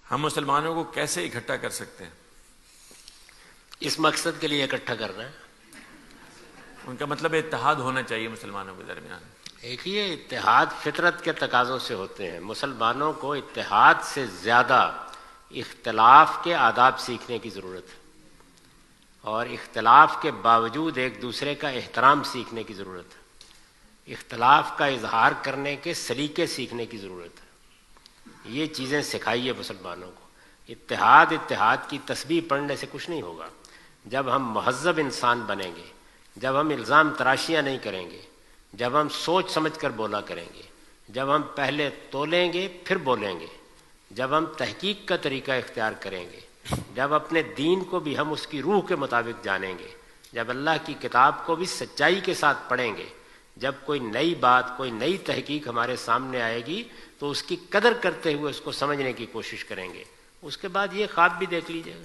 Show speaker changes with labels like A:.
A: ہم مسلمانوں کو کیسے اکٹھا کر سکتے ہیں؟
B: اس مقصد کے لیے اکٹھا کرنا ہے.
A: ان کا مطلب اتحاد ہونا چاہیے مسلمانوں کے درمیان.
B: دیکھیے، اتحاد فطرت کے تقاضوں سے ہوتے ہیں. مسلمانوں کو اتحاد سے زیادہ اختلاف کے آداب سیکھنے کی ضرورت ہے، اور اختلاف کے باوجود ایک دوسرے کا احترام سیکھنے کی ضرورت ہے. اختلاف کا اظہار کرنے کے سلیقے سیکھنے کی ضرورت ہے. یہ چیزیں سکھائیے مسلمانوں کو. اتحاد کی تسبیح پڑھنے سے کچھ نہیں ہوگا. جب ہم مہذب انسان بنیں گے، جب ہم الزام تراشیاں نہیں کریں گے، جب ہم سوچ سمجھ کر بولا کریں گے، جب ہم پہلے تولیں گے پھر بولیں گے، جب ہم تحقیق کا طریقہ اختیار کریں گے، جب اپنے دین کو بھی ہم اس کی روح کے مطابق جانیں گے، جب اللہ کی کتاب کو بھی سچائی کے ساتھ پڑھیں گے، جب کوئی نئی بات، کوئی نئی تحقیق ہمارے سامنے آئے گی تو اس کی قدر کرتے ہوئے اس کو سمجھنے کی کوشش کریں گے. اس کے بعد یہ خواب بھی دیکھ لیجیے گا.